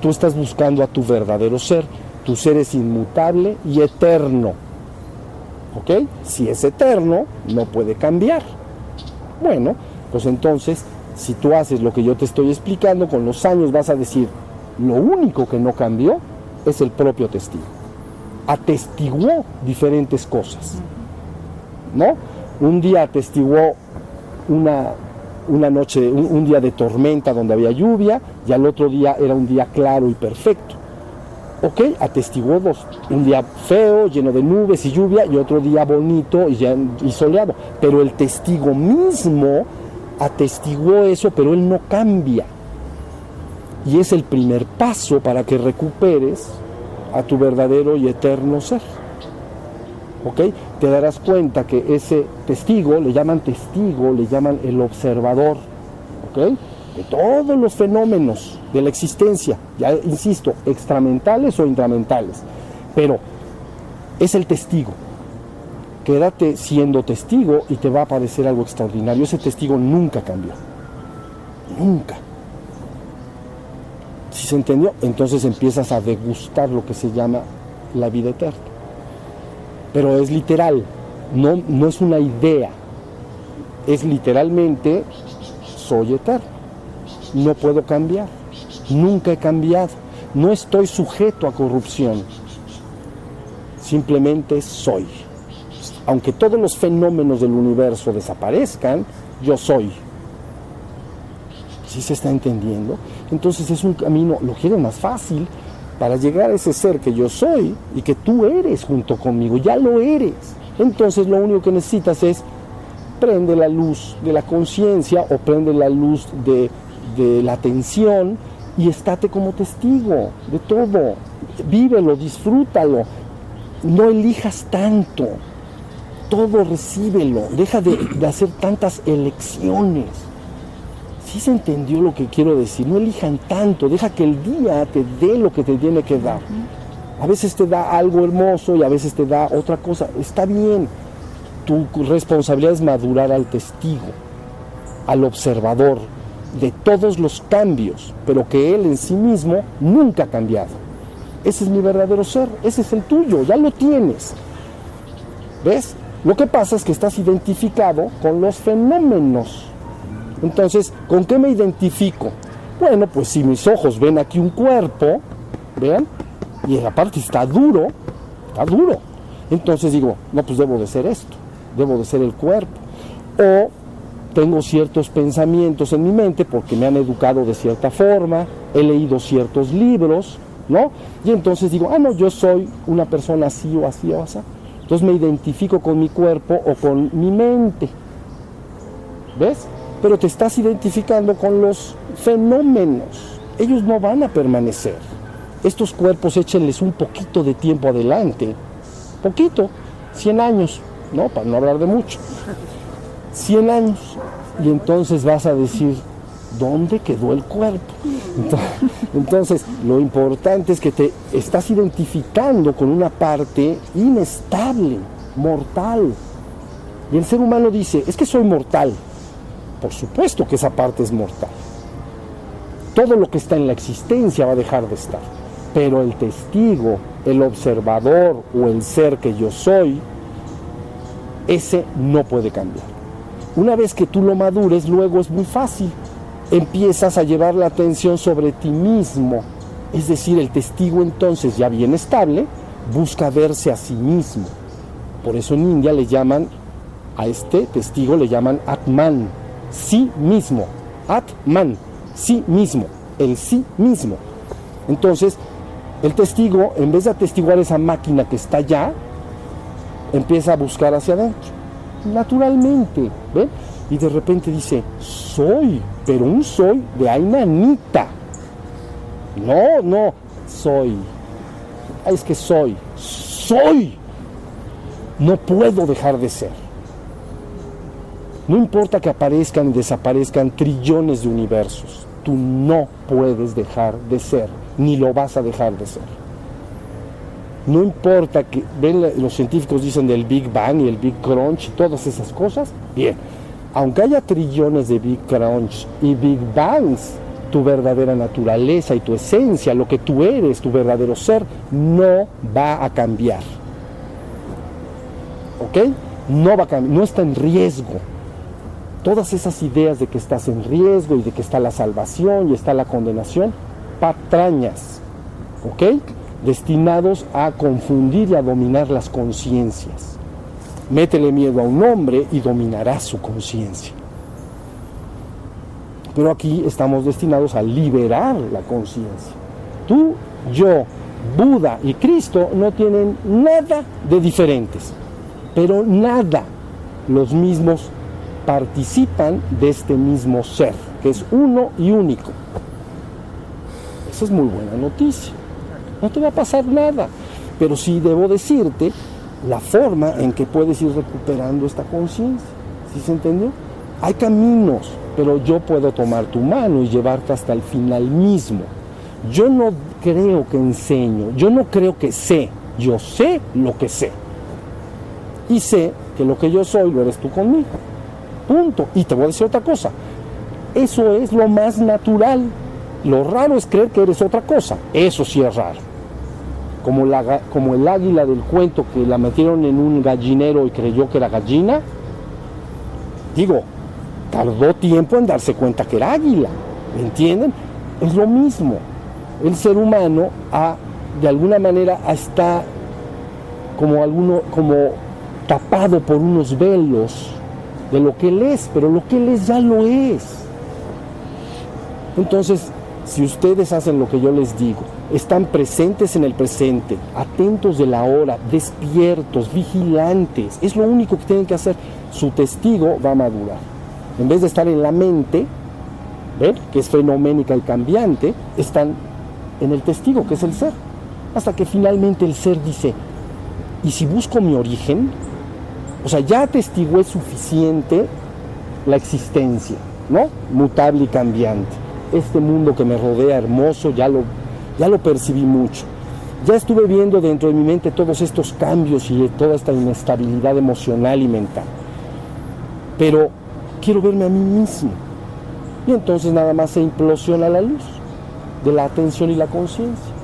tú estás buscando a tu verdadero ser. Tu ser es inmutable y eterno. ¿Ok? Si es eterno, no puede cambiar. Bueno, pues entonces, si tú haces lo que yo te estoy explicando, con los años vas a decir, lo único que no cambió es el propio testigo. Atestiguó diferentes cosas, ¿no? Un día atestiguó una noche, un día de tormenta donde había lluvia, y al otro día era un día claro y perfecto. Ok, atestiguó dos, un día feo, lleno de nubes y lluvia, y otro día bonito y soleado. Pero el testigo mismo atestiguó eso, pero él no cambia. Y es el primer paso para que recuperes a tu verdadero y eterno ser. ¿Ok? Te darás cuenta que ese testigo, le llaman el observador, ¿ok? De todos los fenómenos de la existencia, ya insisto, extramentales o intramentales, pero es el testigo. Quédate siendo testigo y te va a parecer algo extraordinario. Ese testigo nunca cambió, nunca. ¿Sí se entendió? Entonces empiezas a degustar lo que se llama la vida eterna. Pero es literal, no es una idea, es literalmente, soy eterno, no puedo cambiar, nunca he cambiado, no estoy sujeto a corrupción, simplemente soy. Aunque todos los fenómenos del universo desaparezcan, yo soy. ¿Sí se está entendiendo? Entonces es un camino, lo quieren más fácil, para llegar a ese ser que yo soy y que tú eres junto conmigo, ya lo eres. Entonces lo único que necesitas es prende la luz de la conciencia o prende la luz de la atención y estate como testigo de todo. Vívelo, disfrútalo, no elijas tanto, todo recíbelo, deja de hacer tantas elecciones. ¿Sí se entendió lo que quiero decir? No elijan tanto, deja que el día te dé lo que te tiene que dar. A veces te da algo hermoso y a veces te da otra cosa. Está bien. Tu responsabilidad es madurar al testigo, al observador de todos los cambios, pero que él en sí mismo nunca ha cambiado. Ese es mi verdadero ser, ese es el tuyo, ya lo tienes. ¿Ves? Lo que pasa es que estás identificado con los fenómenos. Entonces, ¿con qué me identifico? Bueno, pues si mis ojos ven aquí un cuerpo, ¿vean? Y aparte está duro, entonces digo, no, pues debo de ser esto, debo de ser el cuerpo. O tengo ciertos pensamientos en mi mente porque me han educado de cierta forma, he leído ciertos libros, ¿no? Y entonces digo, no, yo soy una persona así o así o así. Entonces me identifico con mi cuerpo o con mi mente, ¿ves? Pero te estás identificando con los fenómenos. Ellos no van a permanecer. Estos cuerpos échenles un poquito de tiempo adelante. Poquito, 100 años, ¿no? Para no hablar de mucho. 100 años. Y entonces vas a decir, ¿dónde quedó el cuerpo? Entonces, lo importante es que te estás identificando con una parte inestable, mortal. Y el ser humano dice, es que soy mortal. Por supuesto que esa parte es mortal. Todo lo que está en la existencia va a dejar de estar. Pero el testigo, el observador o el ser que yo soy, ese no puede cambiar. Una vez que tú lo madures, luego es muy fácil. Empiezas a llevar la atención sobre ti mismo. Es decir, el testigo entonces, ya bien estable, busca verse a sí mismo. Por eso en India le llaman, a este testigo le llaman Atman. Sí mismo, Atman, sí mismo, el sí mismo. Entonces, el testigo, en vez de atestiguar esa máquina que está allá, empieza a buscar hacia adentro, naturalmente, ¿ven? Y de repente dice, soy, pero un soy de Ainanita. No, soy. Es que soy. No puedo dejar de ser. No importa que aparezcan y desaparezcan trillones de universos, tú no puedes dejar de ser, ni lo vas a dejar de ser. No importa que, ven, los científicos dicen del Big Bang y el Big Crunch y todas esas cosas, bien, aunque haya trillones de Big Crunch y Big Bangs, tu verdadera naturaleza y tu esencia, lo que tú eres, tu verdadero ser, no va a cambiar. ¿Ok? No va a cambiar, no está en riesgo. Todas esas ideas de que estás en riesgo y de que está la salvación y está la condenación, patrañas, ¿ok? Destinados a confundir y a dominar las conciencias. Métele miedo a un hombre y dominará su conciencia. Pero aquí estamos destinados a liberar la conciencia. Tú, yo, Buda y Cristo no tienen nada de diferentes, pero nada. Los mismos participan de este mismo ser, que es uno y único. Esa es muy buena noticia. No te va a pasar nada, pero sí debo decirte la forma en que puedes ir recuperando esta conciencia. ¿Sí se entendió? Hay caminos, pero yo puedo tomar tu mano y llevarte hasta el final mismo. Yo no creo que enseño, yo no creo que sé, yo sé lo que sé. Y sé que lo que yo soy lo eres tú conmigo. Punto. Y te voy a decir otra cosa. Eso es lo más natural. Lo raro es creer que eres otra cosa. Eso sí es raro. Como el águila del cuento que la metieron en un gallinero y creyó que era gallina. Digo, tardó tiempo en darse cuenta que era águila. ¿Me entienden? Es lo mismo. El ser humano de alguna manera está como tapado por unos velos de lo que él es, pero lo que él es ya lo es. Entonces, si ustedes hacen lo que yo les digo, están presentes en el presente, atentos de la hora, despiertos, vigilantes, es lo único que tienen que hacer, su testigo va a madurar. En vez de estar en la mente, ¿ven? Que es fenoménica y cambiante, están en el testigo, que es el ser. Hasta que finalmente el ser dice, ¿y si busco mi origen? O sea, ya atestigué suficiente la existencia, ¿no? Mutable y cambiante. Este mundo que me rodea hermoso, ya lo percibí mucho. Ya estuve viendo dentro de mi mente todos estos cambios y toda esta inestabilidad emocional y mental. Pero quiero verme a mí mismo. Y entonces nada más se implosiona la luz de la atención y la conciencia.